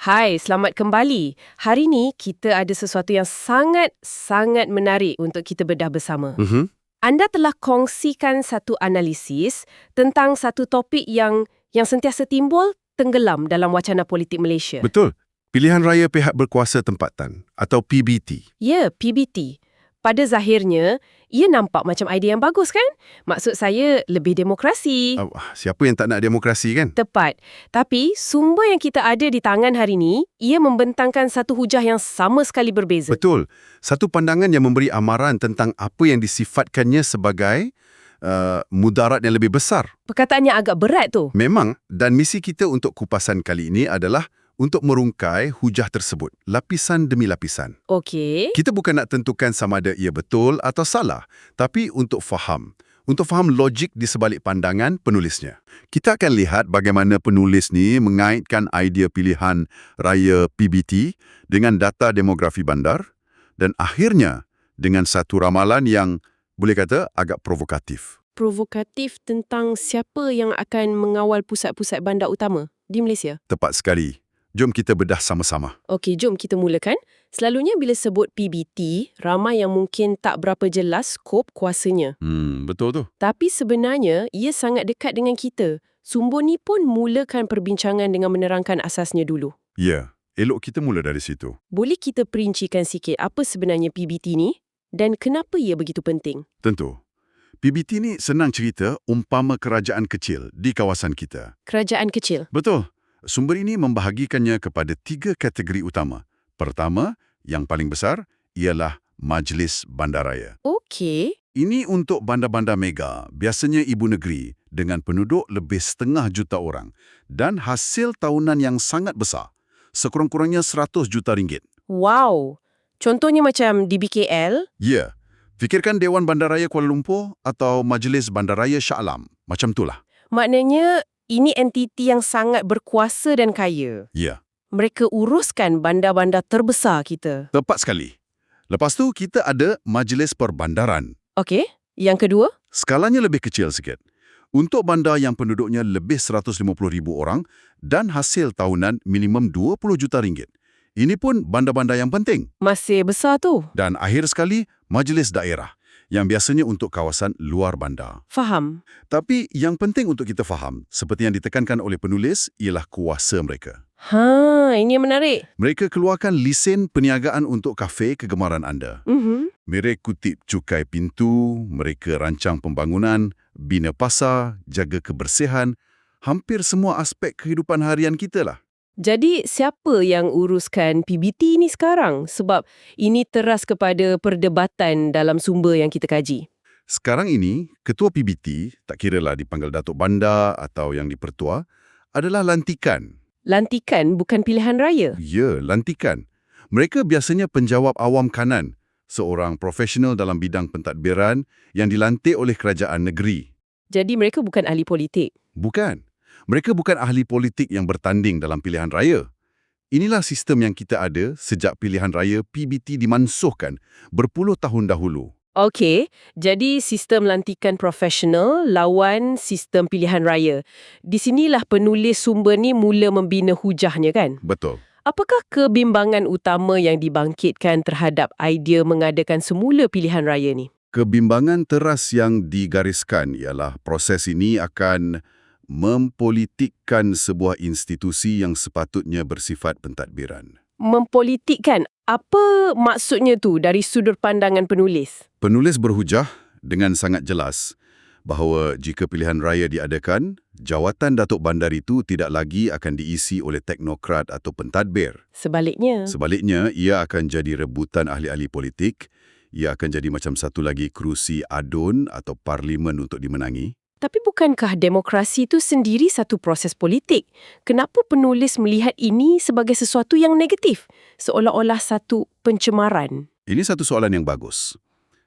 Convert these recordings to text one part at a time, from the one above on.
Hai, selamat kembali. Hari ni kita ada sesuatu yang sangat menarik untuk kita bedah bersama. Anda telah kongsikan satu analisis tentang satu topik yang sentiasa timbul tenggelam dalam wacana politik Malaysia. Betul. Pilihan Raya Pihak Berkuasa Tempatan atau PBT. Ya, PBT. Pada zahirnya, ia nampak macam idea yang bagus kan? Maksud saya, lebih demokrasi. Siapa yang tak nak demokrasi kan? Tepat. Tapi, sumber yang kita ada di tangan hari ini, ia membentangkan satu hujah yang sama sekali berbeza. Betul. Satu pandangan yang memberi amaran tentang apa yang disifatkannya sebagai mudarat yang lebih besar. Perkataannya agak berat tu. Memang, dan misi kita untuk kupasan kali ini adalah untuk merungkai hujah tersebut, lapisan demi lapisan. Okey. Kita bukan nak tentukan sama ada ia betul atau salah, tapi untuk faham logik di sebalik pandangan penulisnya. Kita akan lihat bagaimana penulis ni mengaitkan idea pilihan raya PBT dengan data demografi bandar dan akhirnya dengan satu ramalan yang boleh kata agak provokatif. Provokatif tentang siapa yang akan mengawal pusat-pusat bandar utama di Malaysia? Tepat sekali. Jom kita bedah sama-sama. Okey, jom kita mulakan. Selalunya bila sebut PBT, ramai yang mungkin tak berapa jelas skop kuasanya. Betul tu. Tapi sebenarnya, ia sangat dekat dengan kita. Sumber ni pun mulakan perbincangan dengan menerangkan asasnya dulu. Ya, elok kita mula dari situ. Boleh kita perincikan sikit apa sebenarnya PBT ni dan kenapa ia begitu penting? Tentu. PBT ni senang cerita umpama kerajaan kecil di kawasan kita. Kerajaan kecil? Betul. Sumber ini membahagikannya kepada 3 kategori utama. Pertama, yang paling besar, ialah Majlis Bandaraya. Okey. Ini untuk bandar-bandar mega, biasanya ibu negeri, dengan penduduk lebih 500,000 orang dan hasil tahunan yang sangat besar, sekurang-kurangnya 100 juta ringgit. Wow. Contohnya macam di BKL? Ya, fikirkan Dewan Bandaraya Kuala Lumpur atau Majlis Bandaraya Shah Alam. Macam itulah. Maknanya, ini entiti yang sangat berkuasa dan kaya. Ya. Mereka uruskan bandar-bandar terbesar kita. Tepat sekali. Lepas tu, kita ada Majlis Perbandaran. Okey. Yang kedua? Skalanya lebih kecil sikit. Untuk bandar yang penduduknya lebih 150,000 orang dan hasil tahunan minimum 20 juta ringgit. Ini pun bandar-bandar yang penting. Masih besar tu. Dan akhir sekali, Majlis Daerah, yang biasanya untuk kawasan luar bandar. Faham. Tapi yang penting untuk kita faham, seperti yang ditekankan oleh penulis, ialah kuasa mereka. Ini yang menarik. Mereka keluarkan lesen perniagaan untuk kafe kegemaran anda. Mereka kutip cukai pintu, mereka rancang pembangunan, bina pasar, jaga kebersihan, hampir semua aspek kehidupan harian kita lah. Jadi, siapa yang uruskan PBT ni sekarang? Sebab ini teras kepada perdebatan dalam sumber yang kita kaji. Sekarang ini, Ketua PBT, tak kiralah dipanggil Datuk Bandar atau yang dipertua, adalah lantikan. Lantikan bukan pilihan raya? Ya, lantikan. Mereka biasanya penjawab awam kanan, seorang profesional dalam bidang pentadbiran yang dilantik oleh kerajaan negeri. Jadi mereka bukan ahli politik? Bukan. Mereka bukan ahli politik yang bertanding dalam pilihan raya. Inilah sistem yang kita ada sejak pilihan raya PBT dimansuhkan berpuluh tahun dahulu. Okey, jadi sistem lantikan profesional lawan sistem pilihan raya. Di sinilah penulis sumber ni mula membina hujahnya kan? Betul. Apakah kebimbangan utama yang dibangkitkan terhadap idea mengadakan semula pilihan raya ni? Kebimbangan teras yang digariskan ialah proses ini akan mempolitikkan sebuah institusi yang sepatutnya bersifat pentadbiran. Mempolitikkan? Apa maksudnya tu dari sudut pandangan penulis? Penulis berhujah dengan sangat jelas bahawa jika pilihan raya diadakan, jawatan Datuk Bandar itu tidak lagi akan diisi oleh teknokrat atau pentadbir. Sebaliknya, ia akan jadi rebutan ahli-ahli politik. Ia akan jadi macam satu lagi kerusi adun atau parlimen untuk dimenangi. Tapi bukankah demokrasi itu sendiri satu proses politik? Kenapa penulis melihat ini sebagai sesuatu yang negatif? Seolah-olah satu pencemaran. Ini satu soalan yang bagus.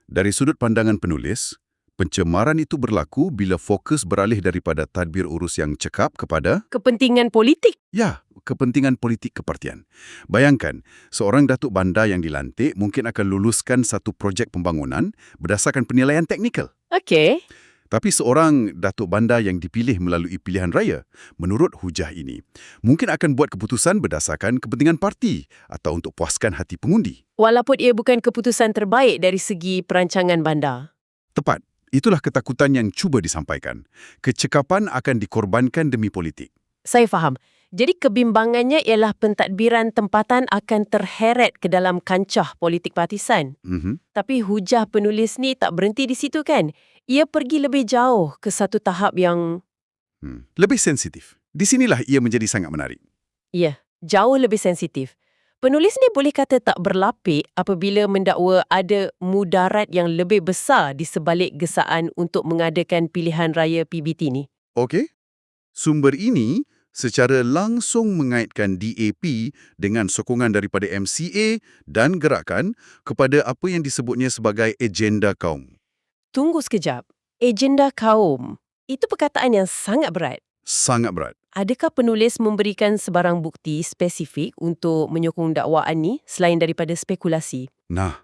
Dari sudut pandangan penulis, pencemaran itu berlaku bila fokus beralih daripada tadbir urus yang cekap kepada kepentingan politik. Ya, kepentingan politik kepartian. Bayangkan, seorang Datuk Bandar yang dilantik mungkin akan luluskan satu projek pembangunan berdasarkan penilaian teknikal. Okey. Tapi seorang Datuk Bandar yang dipilih melalui pilihan raya, menurut hujah ini, mungkin akan buat keputusan berdasarkan kepentingan parti atau untuk puaskan hati pengundi. Walaupun ia bukan keputusan terbaik dari segi perancangan bandar. Tepat. Itulah ketakutan yang cuba disampaikan. Kecekapan akan dikorbankan demi politik. Saya faham. Jadi kebimbangannya ialah pentadbiran tempatan akan terheret ke dalam kancah politik partisan. Tapi hujah penulis ni tak berhenti di situ kan? Ia pergi lebih jauh ke satu tahap yang... Lebih sensitif. Di sinilah ia menjadi sangat menarik. Ya, jauh lebih sensitif. Penulis ni boleh kata tak berlapik apabila mendakwa ada mudarat yang lebih besar di sebalik gesaan untuk mengadakan pilihan raya PBT ni. Okey. Sumber ini secara langsung mengaitkan DAP dengan sokongan daripada MCA dan gerakan kepada apa yang disebutnya sebagai agenda kaum. Tunggu sekejap. Agenda kaum. Itu perkataan yang sangat berat. Sangat berat. Adakah penulis memberikan sebarang bukti spesifik untuk menyokong dakwaan ni selain daripada spekulasi? Nah,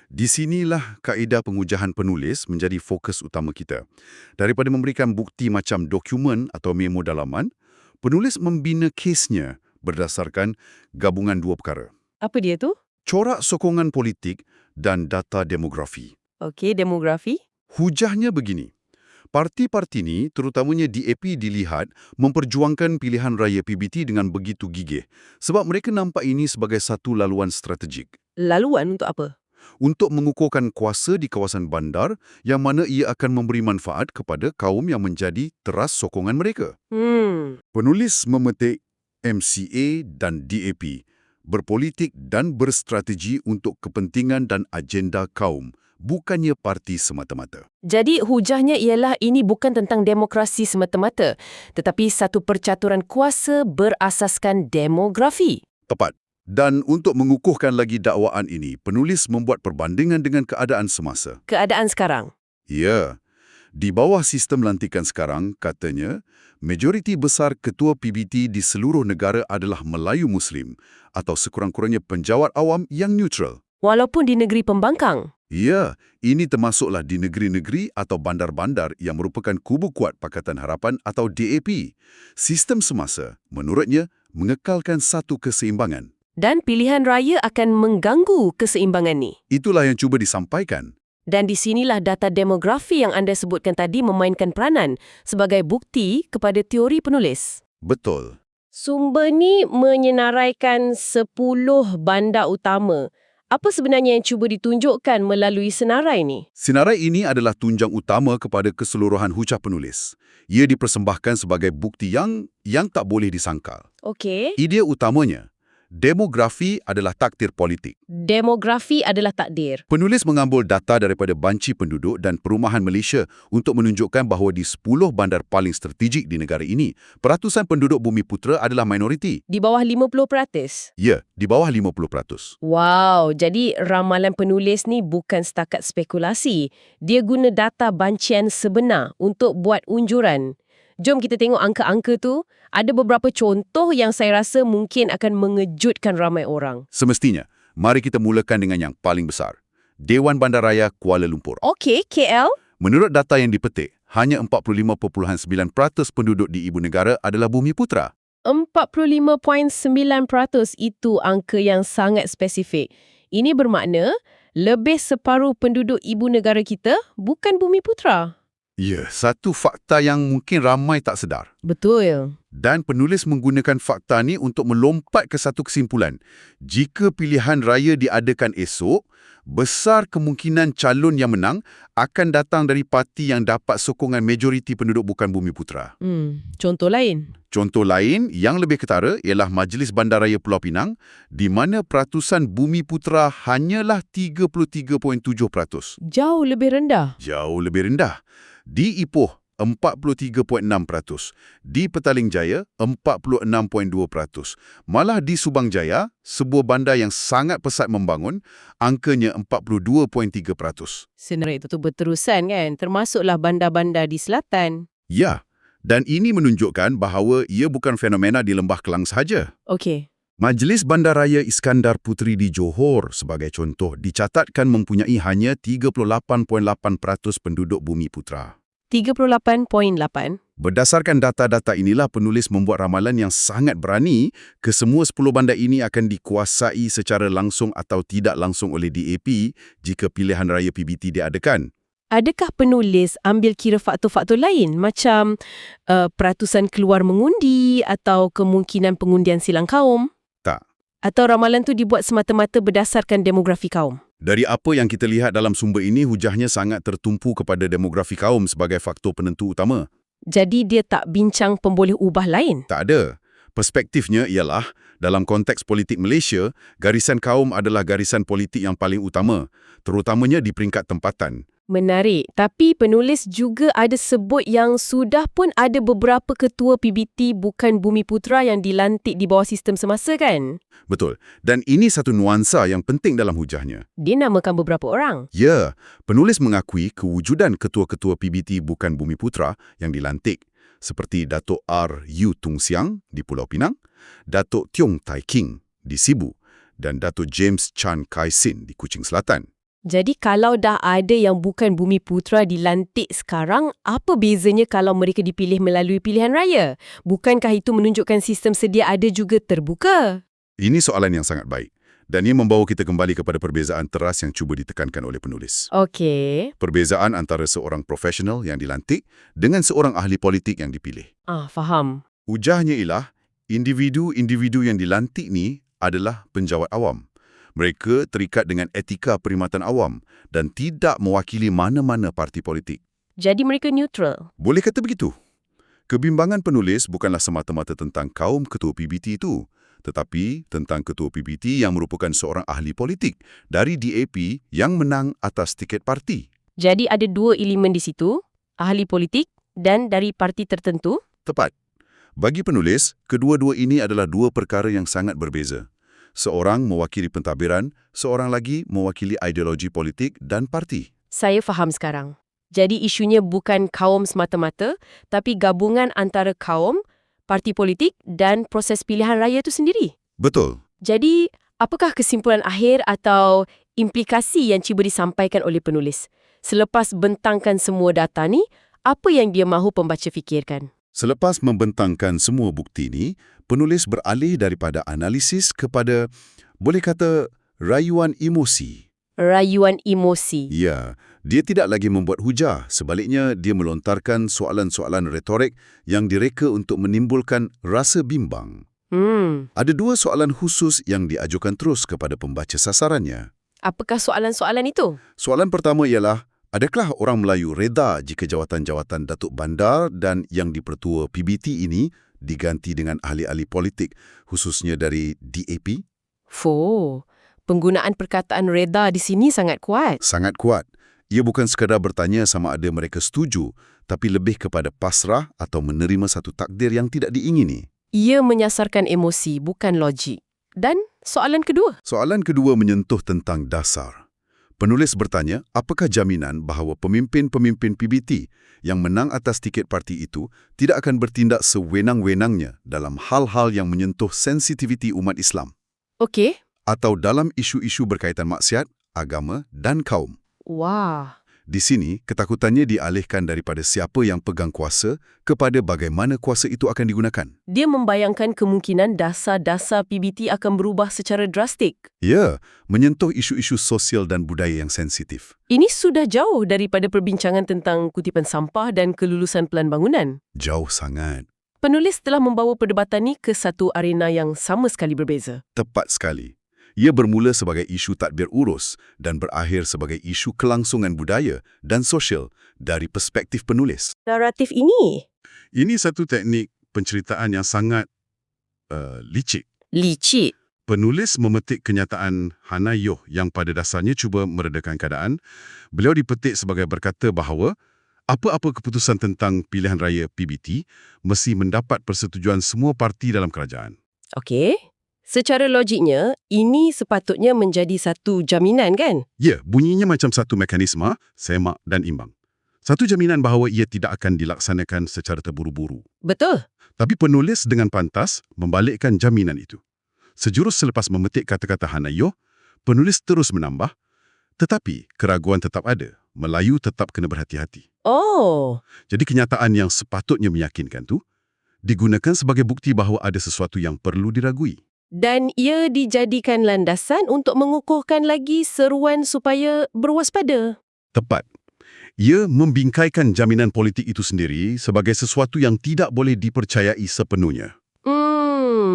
di sinilah kaedah pengujahan penulis menjadi fokus utama kita. Daripada memberikan bukti macam dokumen atau memo dalaman, penulis membina kesnya berdasarkan gabungan dua perkara. Apa dia tu? Corak sokongan politik dan data demografi. Okey, demografi. Hujahnya begini. Parti-parti ni, terutamanya DAP dilihat memperjuangkan pilihan raya PBT dengan begitu gigih sebab mereka nampak ini sebagai satu laluan strategik. Laluan untuk apa? Untuk mengukuhkan kuasa di kawasan bandar yang mana ia akan memberi manfaat kepada kaum yang menjadi teras sokongan mereka. Penulis memetik MCA dan DAP berpolitik dan berstrategi untuk kepentingan dan agenda kaum, bukannya parti semata-mata. Jadi hujahnya ialah ini bukan tentang demokrasi semata-mata, tetapi satu percaturan kuasa berasaskan demografi. Tepat. Dan untuk mengukuhkan lagi dakwaan ini, penulis membuat perbandingan dengan keadaan semasa. Keadaan sekarang. Ya. Di bawah sistem lantikan sekarang, katanya, majoriti besar ketua PBT di seluruh negara adalah Melayu Muslim atau sekurang-kurangnya penjawat awam yang neutral. Walaupun di negeri pembangkang. Ya, ini termasuklah di negeri-negeri atau bandar-bandar yang merupakan kubu kuat Pakatan Harapan atau DAP. Sistem semasa, menurutnya, mengekalkan satu keseimbangan. Dan pilihan raya akan mengganggu keseimbangan ni. Itulah yang cuba disampaikan. Dan di sinilah data demografi yang anda sebutkan tadi memainkan peranan sebagai bukti kepada teori penulis. Betul. Sumber ni menyenaraikan 10 bandar utama. Apa sebenarnya yang cuba ditunjukkan melalui senarai ni? Senarai ini adalah tunjang utama kepada keseluruhan hujah penulis. Ia dipersembahkan sebagai bukti yang tak boleh disangkal. Okey. Idea utamanya, demografi adalah takdir politik. Demografi adalah takdir. Penulis mengambil data daripada banci penduduk dan perumahan Malaysia untuk menunjukkan bahawa di 10 bandar paling strategik di negara ini, peratusan penduduk Bumiputera adalah minoriti. Di bawah 50%? Ya, di bawah 50%. Wow, jadi ramalan penulis ni bukan setakat spekulasi. Dia guna data bancian sebenar untuk buat unjuran. Jom kita tengok angka-angka tu. Ada beberapa contoh yang saya rasa mungkin akan mengejutkan ramai orang. Semestinya, mari kita mulakan dengan yang paling besar. Dewan Bandaraya Kuala Lumpur. Okey, KL? Menurut data yang dipetik, hanya 45.9% penduduk di ibu negara adalah Bumiputera. 45.9% itu angka yang sangat spesifik. Ini bermakna lebih separuh penduduk ibu negara kita bukan Bumiputera. Ya, satu fakta yang mungkin ramai tak sedar. Betul. Dan penulis menggunakan fakta ni untuk melompat ke satu kesimpulan. Jika pilihan raya diadakan esok, besar kemungkinan calon yang menang akan datang dari parti yang dapat sokongan majoriti penduduk bukan Bumiputera. Contoh lain? Contoh lain yang lebih ketara ialah Majlis Bandaraya Pulau Pinang di mana peratusan Bumiputera hanyalah 33.7%. Jauh lebih rendah. Jauh lebih rendah. Di Ipoh, 43.6%. Di Petaling Jaya, 46.2%. Malah di Subang Jaya, sebuah bandar yang sangat pesat membangun, angkanya 42.3%. Senarai itu berterusan kan, termasuklah bandar-bandar di selatan. Ya, dan ini menunjukkan bahawa ia bukan fenomena di Lembah Kelang sahaja. Okey. Majlis Bandaraya Iskandar Puteri di Johor sebagai contoh dicatatkan mempunyai hanya 38.8% penduduk Bumiputera. 38.8. Berdasarkan data-data inilah penulis membuat ramalan yang sangat berani kesemua 10 bandar ini akan dikuasai secara langsung atau tidak langsung oleh DAP jika pilihan raya PBT diadakan. Adakah penulis ambil kira faktor-faktor lain macam peratusan keluar mengundi atau kemungkinan pengundian silang kaum? Tak. Atau ramalan tu dibuat semata-mata berdasarkan demografi kaum? Dari apa yang kita lihat dalam sumber ini, hujahnya sangat tertumpu kepada demografi kaum sebagai faktor penentu utama. Jadi dia tak bincang pemboleh ubah lain? Tak ada. Perspektifnya ialah, dalam konteks politik Malaysia, garisan kaum adalah garisan politik yang paling utama, terutamanya di peringkat tempatan. Menarik. Tapi penulis juga ada sebut yang sudah pun ada beberapa ketua PBT bukan Bumiputera yang dilantik di bawah sistem semasa kan? Betul. Dan ini satu nuansa yang penting dalam hujahnya. Dia namakan beberapa orang. Ya, penulis mengakui kewujudan ketua-ketua PBT bukan Bumiputera yang dilantik, seperti Datuk R. Yu Tung Siang di Pulau Pinang, Datuk Tiong Tai King di Sibu, dan Datuk James Chan Kai Sin di Kuching Selatan. Jadi kalau dah ada yang bukan Bumiputera dilantik sekarang, apa bezanya kalau mereka dipilih melalui pilihan raya? Bukankah itu menunjukkan sistem sedia ada juga terbuka? Ini soalan yang sangat baik. Dan ia membawa kita kembali kepada perbezaan teras yang cuba ditekankan oleh penulis. Okey. Perbezaan antara seorang profesional yang dilantik dengan seorang ahli politik yang dipilih. Faham. Ujahnya ialah, individu-individu yang dilantik ni adalah penjawat awam. Mereka terikat dengan etika perkhidmatan awam dan tidak mewakili mana-mana parti politik. Jadi mereka neutral. Boleh kata begitu. Kebimbangan penulis bukanlah semata-mata tentang kaum ketua PBT itu, tetapi tentang ketua PBT yang merupakan seorang ahli politik dari DAP yang menang atas tiket parti. Jadi ada dua elemen di situ, ahli politik dan dari parti tertentu? Tepat. Bagi penulis, kedua-dua ini adalah dua perkara yang sangat berbeza. Seorang mewakili pentadbiran, seorang lagi mewakili ideologi politik dan parti. Saya faham sekarang. Jadi isunya bukan kaum semata-mata, tapi gabungan antara kaum, parti politik dan proses pilihan raya itu sendiri. Betul. Jadi, apakah kesimpulan akhir atau implikasi yang cuba disampaikan oleh penulis? Selepas bentangkan semua data ni, apa yang dia mahu pembaca fikirkan? Selepas membentangkan semua bukti ini, penulis beralih daripada analisis kepada, boleh kata, rayuan emosi. Rayuan emosi. Ya, dia tidak lagi membuat hujah. Sebaliknya, dia melontarkan soalan-soalan retorik yang direka untuk menimbulkan rasa bimbang. Ada dua soalan khusus yang diajukan terus kepada pembaca sasarannya. Apakah soalan-soalan itu? Soalan pertama ialah, adakah orang Melayu reda jika jawatan-jawatan Datuk Bandar dan yang dipertua PBT ini diganti dengan ahli-ahli politik, khususnya dari DAP? Penggunaan perkataan reda di sini sangat kuat. Sangat kuat. Ia bukan sekadar bertanya sama ada mereka setuju, tapi lebih kepada pasrah atau menerima satu takdir yang tidak diingini. Ia menyasarkan emosi, bukan logik. Dan soalan kedua? Soalan kedua menyentuh tentang dasar. Penulis bertanya, apakah jaminan bahawa pemimpin-pemimpin PBT yang menang atas tiket parti itu tidak akan bertindak sewenang-wenangnya dalam hal-hal yang menyentuh sensitiviti umat Islam? Okey. Atau dalam isu-isu berkaitan maksiat, agama dan kaum. Wah. Di sini, ketakutannya dialihkan daripada siapa yang pegang kuasa kepada bagaimana kuasa itu akan digunakan. Dia membayangkan kemungkinan dasar-dasar PBT akan berubah secara drastik. Ya, menyentuh isu-isu sosial dan budaya yang sensitif. Ini sudah jauh daripada perbincangan tentang kutipan sampah dan kelulusan pelan bangunan. Jauh sangat. Penulis telah membawa perdebatan ini ke satu arena yang sama sekali berbeza. Tepat sekali. Ia bermula sebagai isu tadbir urus dan berakhir sebagai isu kelangsungan budaya dan sosial dari perspektif penulis. Naratif ini? Ini satu teknik penceritaan yang sangat licik. Licik? Penulis memetik kenyataan Hanayoh yang pada dasarnya cuba meredakan keadaan. Beliau dipetik sebagai berkata bahawa apa-apa keputusan tentang pilihan raya PBT mesti mendapat persetujuan semua parti dalam kerajaan. Okey. Secara logiknya, ini sepatutnya menjadi satu jaminan kan? Ya, bunyinya macam satu mekanisme, semak dan imbang. Satu jaminan bahawa ia tidak akan dilaksanakan secara terburu-buru. Betul. Tapi penulis dengan pantas membalikkan jaminan itu. Sejurus selepas memetik kata-kata Hanayoh, penulis terus menambah, tetapi keraguan tetap ada. Melayu tetap kena berhati-hati. Oh, Jadi kenyataan yang sepatutnya meyakinkan tu digunakan sebagai bukti bahawa ada sesuatu yang perlu diragui. dan ia dijadikan landasan untuk mengukuhkan lagi seruan supaya berwaspada. Tepat. Ia membingkaikan jaminan politik itu sendiri sebagai sesuatu yang tidak boleh dipercayai sepenuhnya.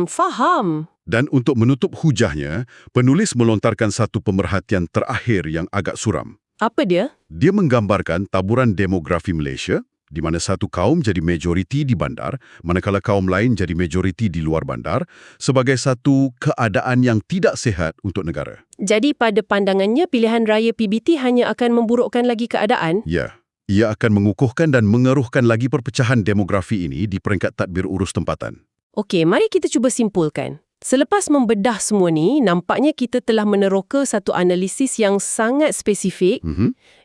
Faham. Dan untuk menutup hujahnya, penulis melontarkan satu pemerhatian terakhir yang agak suram. Apa dia? Dia menggambarkan taburan demografi Malaysia, di mana satu kaum jadi majoriti di bandar, manakala kaum lain jadi majoriti di luar bandar, sebagai satu keadaan yang tidak sihat untuk negara. Jadi pada pandangannya pilihan raya PBT hanya akan memburukkan lagi keadaan? Ya, ia akan mengukuhkan dan mengeruhkan lagi perpecahan demografi ini di peringkat tadbir urus tempatan. Okey, mari kita cuba simpulkan. Selepas membedah semua ni, nampaknya kita telah meneroka satu analisis yang sangat spesifik.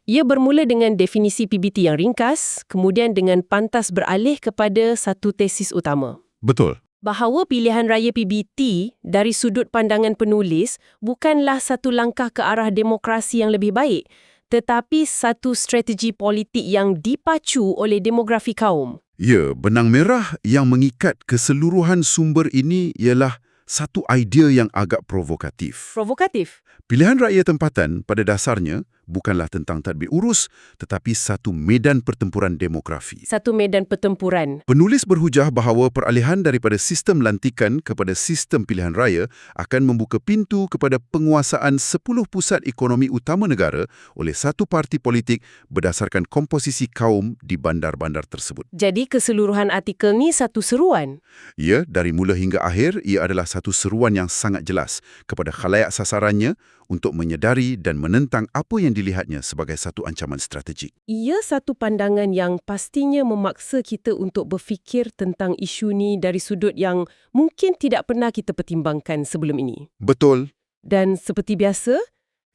Ia bermula dengan definisi PBT yang ringkas, kemudian dengan pantas beralih kepada satu tesis utama. Betul. Bahawa pilihan raya PBT dari sudut pandangan penulis bukanlah satu langkah ke arah demokrasi yang lebih baik, tetapi satu strategi politik yang dipacu oleh demografi kaum. Ya, benang merah yang mengikat keseluruhan sumber ini ialah satu idea yang agak provokatif. Provokatif? Pilihan raya tempatan pada dasarnya bukanlah tentang tadbir urus, tetapi satu medan pertempuran demografi. Satu medan pertempuran. Penulis berhujah bahawa peralihan daripada sistem lantikan kepada sistem pilihan raya akan membuka pintu kepada penguasaan 10 pusat ekonomi utama negara oleh satu parti politik berdasarkan komposisi kaum di bandar-bandar tersebut. Jadi keseluruhan artikel ni satu seruan. Ya, dari mula hingga akhir, ia adalah satu seruan yang sangat jelas kepada khalayak sasarannya untuk menyedari dan menentang apa yang dilihatnya sebagai satu ancaman strategik. Ia satu pandangan yang pastinya memaksa kita untuk berfikir tentang isu ni dari sudut yang mungkin tidak pernah kita pertimbangkan sebelum ini. Betul. Dan seperti biasa,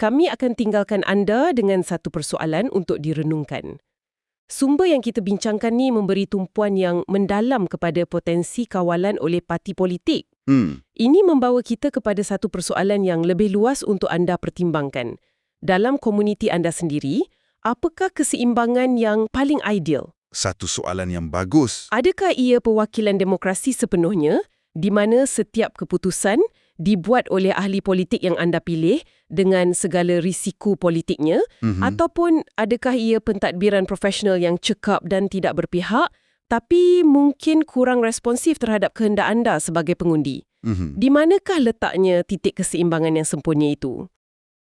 kami akan tinggalkan anda dengan satu persoalan untuk direnungkan. Sumber yang kita bincangkan ni memberi tumpuan yang mendalam kepada potensi kawalan oleh parti politik. Ini membawa kita kepada satu persoalan yang lebih luas untuk anda pertimbangkan. Dalam komuniti anda sendiri, apakah keseimbangan yang paling ideal? Satu soalan yang bagus. Adakah ia perwakilan demokrasi sepenuhnya, di mana setiap keputusan dibuat oleh ahli politik yang anda pilih dengan segala risiko politiknya, ataupun adakah ia pentadbiran profesional yang cekap dan tidak berpihak, tapi mungkin kurang responsif terhadap kehendak anda sebagai pengundi? Di manakah letaknya titik keseimbangan yang sempurna itu?